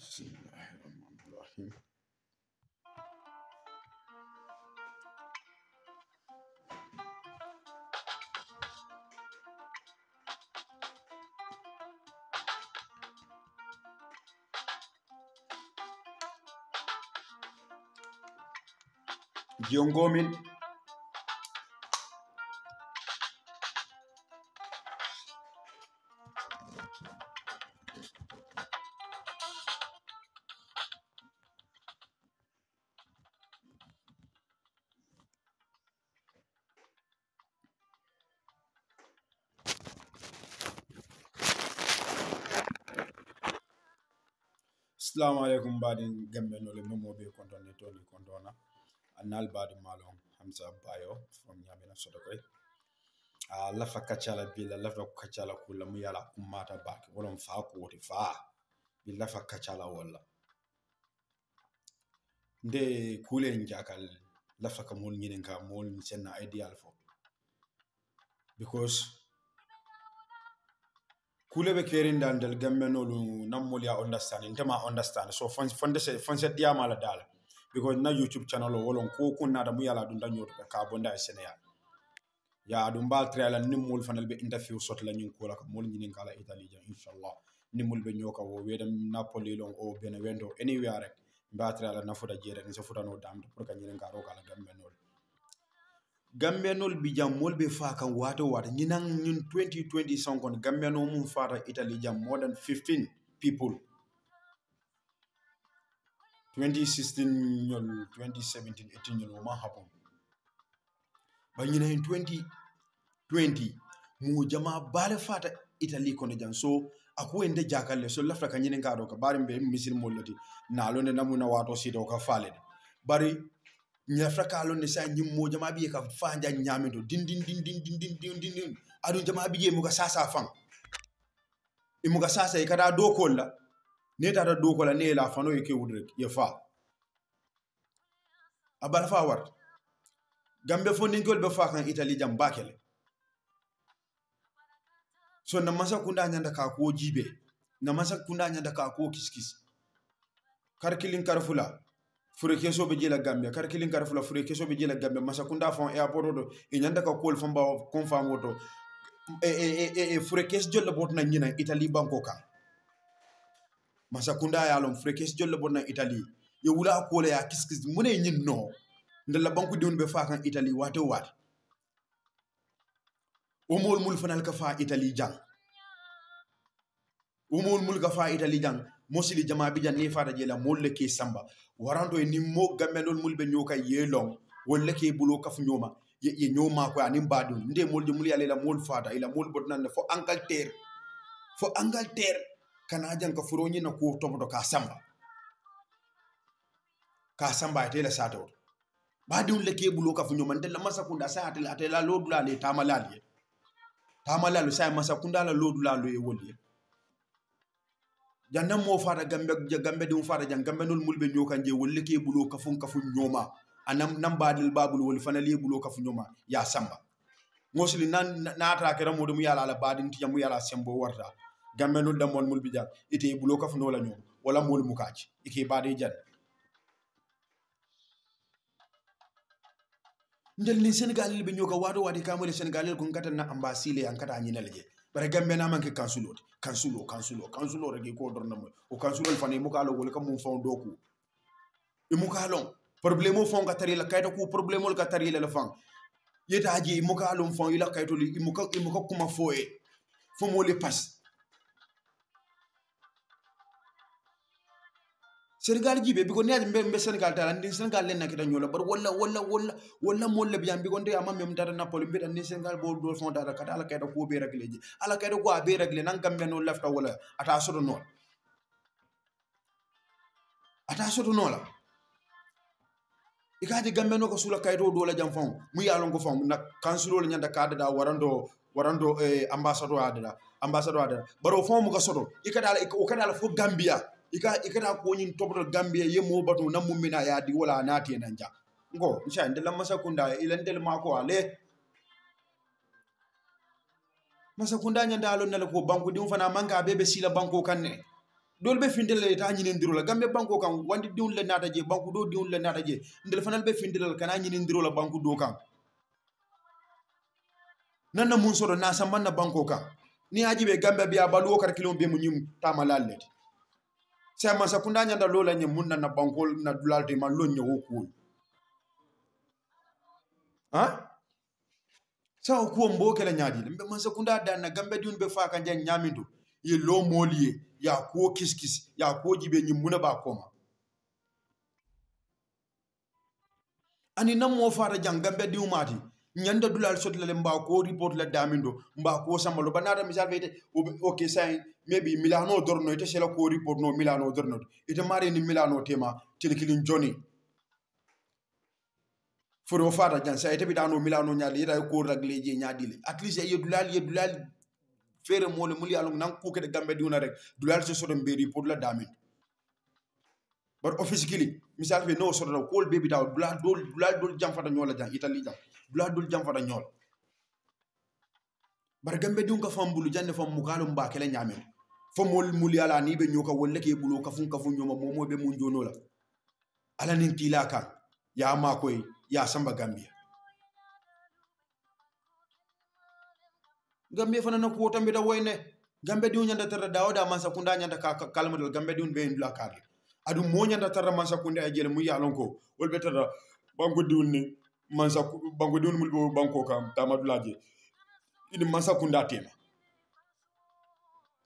بسم الله الرحمن الرحيم. Jongomin assalamu alaikum badin gambe no le momo be kontone toni kontona anal badi malon Hamza Bayo from Nyamena Sodokoy la fa kachala bila la fa kachala kula mu yala kumata baki wolon fa ko woti fa bila fa kachala wala nde kule njakal la fa ka mol nyinen ka mol senna ideal fo because kule be kerin dan del gambe no lu namol ya understand intema understand so fonse dia mala dal because na YouTube channel wolon ko kunna da mu yala dun danyo ka bonda Senegal ya dum bal trela nimul fanal be interview sot la ñu ko la ko mol ñinin kala Italy ja inshallah nimul be ñoka wo wedam Napoli lon o Benevento anywhere rek ba trela na fuda jere ni sa fuda no dam pour ka ñinin ka ro kala gambe nol bi jam mol be fa kan wato wata ñinan ñun 2020 sonkon gambe no mum fata Italy jam more than 15 people 2016 ñol 2017 18 ñol ma happen ba ñina en 2020 mu jama bale fata Italy kono jam so aku ende jakalle so lafta ka ñinen ka do ka bari be misir mollati na lo ne namuna wato sido ka fale bari ñafta ka lo ne sa ñim mo jama bi ka fanja ñamendo din adu jama bi mu ka sasa fan imu ka sasa e kada do ko la ne tata do ko la ne la fano e ke wudrek ye fa abal fa war gambe fo ningol be fa kan Italy jam bakele so na masa kunda nyanda ka ko jibe na masa kunda nyanda ka ko kiskis karkilin karfula fure keso be jela gambe karkilin karfula fure keso be jela gambe masa kunda fon airport do e nyanda ka kol fon ba confirm woto fure kes jolle botna nyina Italy banko ka masa kunda ya lon fure kes jolle botna Italy ye wula ko le ya kiskis mune nyin no ndala banku diwon be fa kan Italy wato wat o mol mul fanal ka fa Italy jang o mol mul ka fa Italy jang mosili jama bi jan ne fa da jela mol le ke samba waranto ni mo gambe non mul be nyoka yelong wolle ke bulo kaf nyoma ye nyoma ko ani mbadu nde mol mul ya lela mol fata ila mol botnan fo Angleterre kana jang ka furoni na ko tomoto ka samba tele sato badi le ke bulo kaf nyoma ndel masa kunda sa atela lodula le tamalalu sa masa kunda la lodula lo e woli janna mo fata gambe dum fata jang gambe nol mulbe nyoka nje wolle ke bulo kafun nyoma anam nambadil babul wol fanali bulo kafu nyoma ya samba mosli na ata kera modum yala ala badin tiyamu yala sembo warta gambe nol damon mulbi jang ite bulo kafu no la nyom wala mol mukaci ike bade jan ndel ni Senegal be nyoka wado wadi kamole Senegal ko ngata na ambasile an kata nyinal je bare gambe na manke kansulo rege ko dorna mo o kansulo fane mu kalo wol kam mu fon doku e mu kalon problème fon ka tari la kayto ko problème ka tari la fan yeta haji mu kalon fon ila kayto li mu ka kuma foye fo mo le pass Senegal jibe bi ko neati mbe Senegal tala ndi Senegal len nakita nyola bar wala mo le biam bi ko nde amam mem dara Napoli mbe dan Senegal bo do fon dara kata ala kayto ko be regle ji ala kayto ko be regle nan gambe no lefta wala ata sodo non la ikaji gambe no ko sula kayto do la jam fon mu yalon ko fon na kansulo le nyanda kada da warando ambassadeur adada baro fon mu ka sodo ikada fo Gambia ikada ko nyin tobro Gambia yemo batu na mumina ya di wala nati nanja ngo insha ndela masakunda ila ndel mako ale masakunda nyanda alo nala ko banku di fana manga bebe sila banko kanne dol be findele ta ñinindiro la gambe banko kan wandi diwul le nata je banku do diwul le nata je ndel fanal be findele kana ñinindiro la banku do kan nanna mun sodo na sambanna banko kan ni haji be gambe biya balu kar kilo be mu ñim tamalalle sai man sakunda nyanda lola ñim mun na banko na dulalde man lo ñewo ko ha sa ko mbo kala nyaadi mbe man sakunda dan na gambe diun be fa kan jan nyamindo ye lo moliye ya ko kiskis ya ko jibe ñim muna ba koma ani nam mo fara jang gambe diu mati nyanda dulal sotlale mba ko report la damindo mba ko samalo banata misal fete okay say maybe Milano dorno ite sela ko report no Milano dorno ite mari ni Milano tema telekilin Johnny foro fata jan say ite bidano Milano nyaali ita ko ragleje nyaadile at least ye dulal fere mole muli alon nan ko ke gambe diuna rek dulal so sodo be report la damindo but officially misal fe no sodo ko be bidaw dulal jam fata nyola jan Italy jam dul jam fata ñol bar gambe dun ka fambulu jande fam mukalo mba kele ñamen fo mol muli ala ni be ñoka wolle ke bulo kafun ñoma momo be mun jono la ala nin tila kan ya ma koy ya samba gambia gambe fana na ko tambe da woyne gambe dun ñanda tarra dawda man sakunda ñanda ka kalmadal gambe dun be ndula kar adu mo ñanda tarra man sakunda jele mu yalon ko wolbe tarra bango dun ni mansa bango don mulbo banko kam tamadulaje ini mansa kunda tema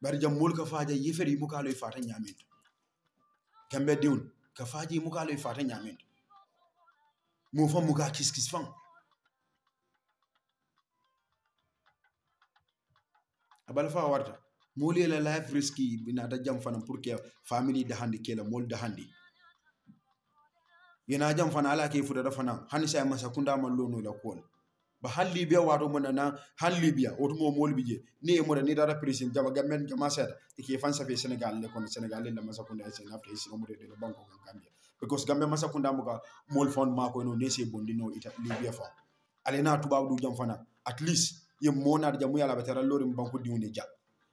bari jam mol ka faaja yeferi mu kaloy fata nyamin kambe diun ka faaji mu kaloy fata nyamin mo fam mu ka kiskis fam abal fa warta moli la life risky binata jam fanam pour que family da handi kela mol da handi yana jam fana ala ke fuda da fana hani sai masa kunda man lono la kol ba halli biya wato mun na halli biya wato mo mol bije ne mo da ni da president jama gamen jama set ke fan sa fe Senegal le kon Senegal le masa kunda sen after isi mo de le banko kan Gambia because Gambia masa kunda mo ka mol fon ma ko no ne se bondi no ita libya fa ale na tuba du jam fana at least ye mo na jamu yala betara lori banko diwne ja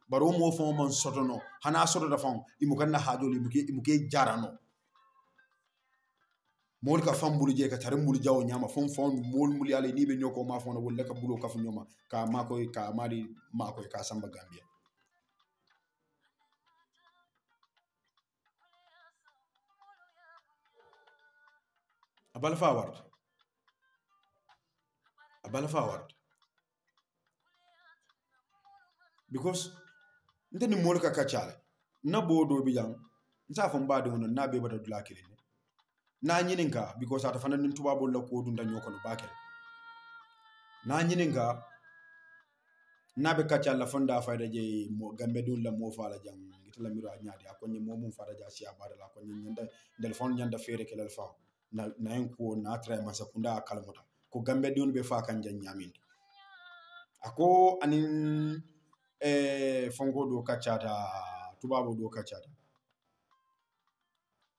baro mo fon man sotono hana soto da fon imu kan na hajoli imu ke jarano mol ka fambulu je ka tarambulu jaw nyama fon mol mul yale ni be nyoko ma fon wala ka bulo ka fu nyoma ka makoy ka mari makoy ka samba Gambia abal forward because ndeni mol ka kachale na bodo bi jang nsa fon ba de wono na be bata dula kele na nyininga because ata fana nin tuba bol la ko dunda nyoko no bakel na nyininga na be kacca la fonda fayda je mo gambe dun la mo fala jang gitala miro nyaadi akonye mo mum fata ja si abada la konye nyanda del fon nyanda fere kelal fa na en ko na tra ma sakunda kalmuta ko gambe dun be fa kan jan nyamin ako anin fongo do kaccata tuba do kaccata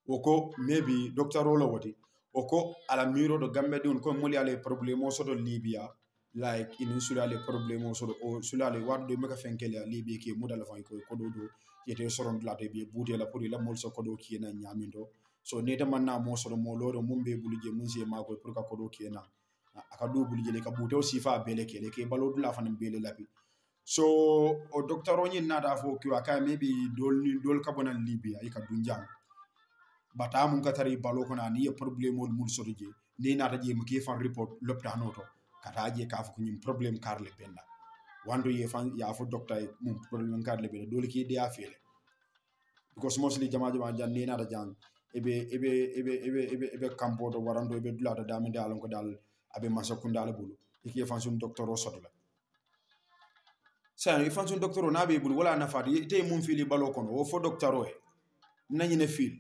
oko maybe doctor Rolo wati oko ala miro do gambe dun ko moli ale problemo so do Libya like in sulale problemo so do sulale waddo meka fenkele Libya ke mudala fa ko do yete soron dlate be bouté la pour la mol so ko do ki na nyamindo so ne de manna mo so do mo lodo mumbe buluje munse mako pour ka ko do ki na aka do buluje le ka bouté aussi fa bele ke balo dula fa bele lapi so o doctor oni nada fo ki waka maybe dol kabona Libya ika dunjang bata mun katari balo kona ni problem mul sotoje ni nata je mu ke fan report loptano to kata je ka fu nyim problem karle benda wando ye fan ya fu doctor mum problem karle benda dole ki dia fele because mostly jama jan ni nata jan ebe kampo do warando ebe dulata daminde alon ko dal abe masakunda la bulu ki fan sun doctor o sotla sa fan sun doctor o na be bulu wala na fadi te mum fili balo kono o fo doctor o nani ne fil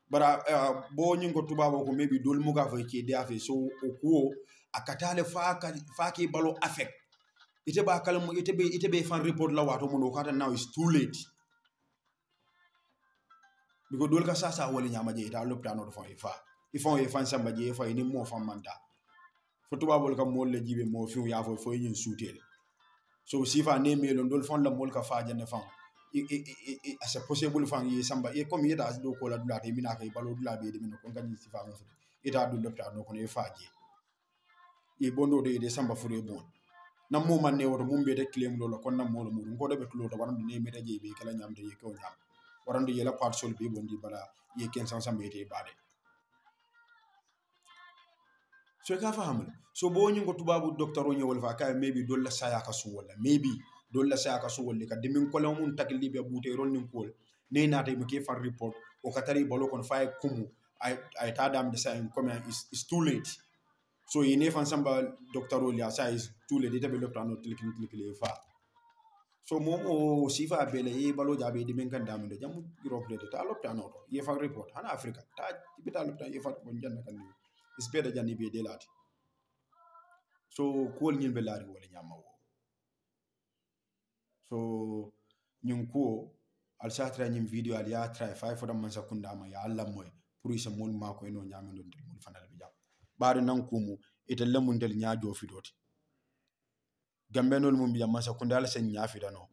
bara bo nyingo tubabo ko maybe dol muga fa ke dia fe so o ko akatale fa ke balo affect ite ba kala mo ite be fan report la wato mo kata now is too late because dol ka sasa wali nyama je ta loptano do fa ifon e fan samba je fa ni mo fam manda fo tubabo ka mo le jibe mo fi ya fo yin sutel so sifa ne me lon dol fon la mol ka fa jane fam as a possible fan ye samba e comme yeta do ko la dula te mina kay balo dula be de min ko ngani sifa mo fude ita do lopta no ko ne faaje e bondo de samba fure bon nam mo man ne woto mum be de claim lo kon nam mo lo mudum ko de be tulo to warande ne meta je be kala nyamde ye ko nyam warande ye la part sol be bondi bala ye ken san samba ete bade so ka fahamul so bo ñu ko tubabu docteur o ñewol fa kay maybe dol la saya ka su wala maybe dol la saya ka su wala ka dimin ko la mun takli be bute ron nin kol ne naate mo ke far report o katari balo kon fay kumu ay ta dam de say comme is too late so yene fan samba docteur o ya say is too late ite be docteur no click fa so mom o sifa bele e balo jabe dimin kan dam de jamu europe de ta l'hôpital no ye far report hana africa ta bita l'hôpital ye far ko janna kan is better than be de lati so kuol ñin be laari wala ñama wo so ñun ko al satra ñim video al ya try fay fo dam man sakunda ma ya Allah moy pour isa mol ma ko no ñama don del mol fanal bi jam baari nan kumu ite lamundel ñaajo fi doti gambenol mum bi man sakunda al sen ñaafi dano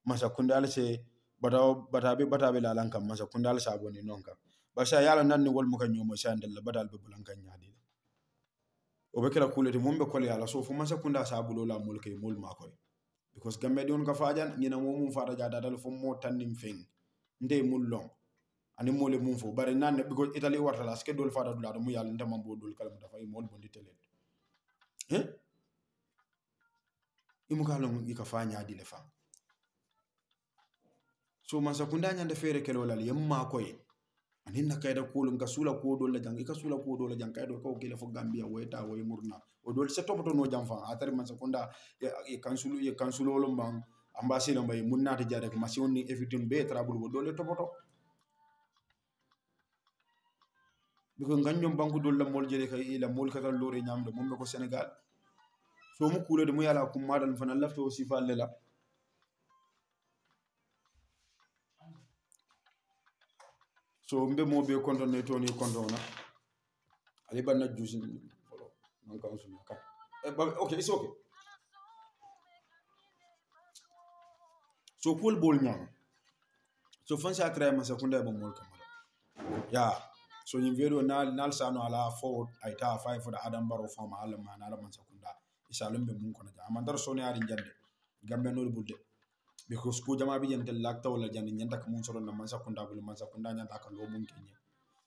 man sakunda al se batabe la lankam man sakunda al saboni non kam ba sa yalla nan ni wol mu kan ñomo sa ndel batal be bulan kan ñaadi o be kala kulete mum be kole ala so fu man sakunda sabulo la mol kay mol ma koy because gambe don ka faajan ñina mum faata jaada dal fu mo tannim feng nde mul long ani mole mum fo bare nan because italy warta la ske dol faata dula mu yalla ndama bo dol kala mu dafa mol bondi tele imu ka long ika fa ñaadi le fa so man sakunda ñande fere kelo la yemma koy anin na kayda kulun ka sula ko do la jang ka sula ko do la jang kaydo ko gele fo gambia wayta way murna o do se topoto no jam fa atari man sakunda e kansulu lo mbang ambassadeur mbay munna ta jare ko masion ni efitin be trabul bo do le topoto biko nganyom banku do la mol jere kay la mol katal lore nyamdo mom ko senegal so mu kulede mu yala kum madal fana lafto aussi falle la so mbe mo be konto ne toni konto na ali banna juice folo man kan su ka okay it's okay so pol bol nyam so fansa tray ma sakunda ba mol kamala ya so yin video nal sano ala forward ay ta fay for adam baro fama ala man ala man sakunda isalum be mun kono ja amandar so ne ari jande gambe no bulde because ko jama bi yentel lakta wala jande nyanta ko mun soro na man sakunda nyanta ka lo mun kenye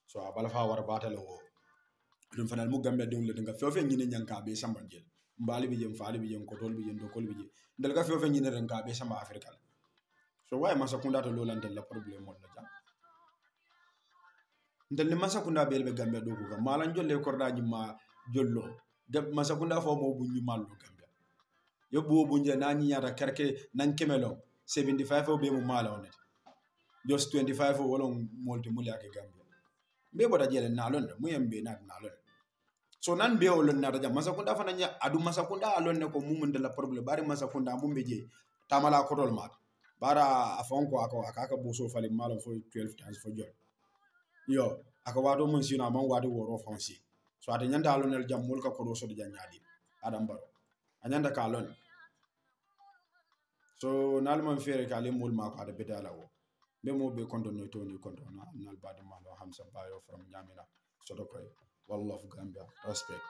so abala fa war batale wo dum fanal mu gambe dum le nga fofé ñine ñanka be samba jël mbali bi jëm faali bi jëm ko tol bi jëm do kol bi jëm dal ga fofé ñine renka be samba afrika so way man sakunda to lo lantel la problème mo la jam ndel man sakunda be be gambe do ko malan jolle korda ma jollo gab man sakunda fo mo bu ñu mallu gambe yobbo bu nje na ñiata kerke nan kemelo 75 be mo mala onet just 25 wala molti muli ake gambia be boda jele na lon mu yembe na lon so nan be o lon na jam masakunda fana nya adu masakunda alon ne ko mum de la problème bari masakunda mum be je tamala ko tol mat bara afon ko aka boso fali malo fo 12 times fo jol yo aka wado mun sina man wado woro fonsi so ade nyanda alon el jam mul ka ko do so de nyaadi adam baro anyanda ka lon so nalman fere ka le mul ma ko ada bedala wo be mo be konto no toni konto na nal bad malo hamsa bayo from nyamina so do koy wallahu gambia respect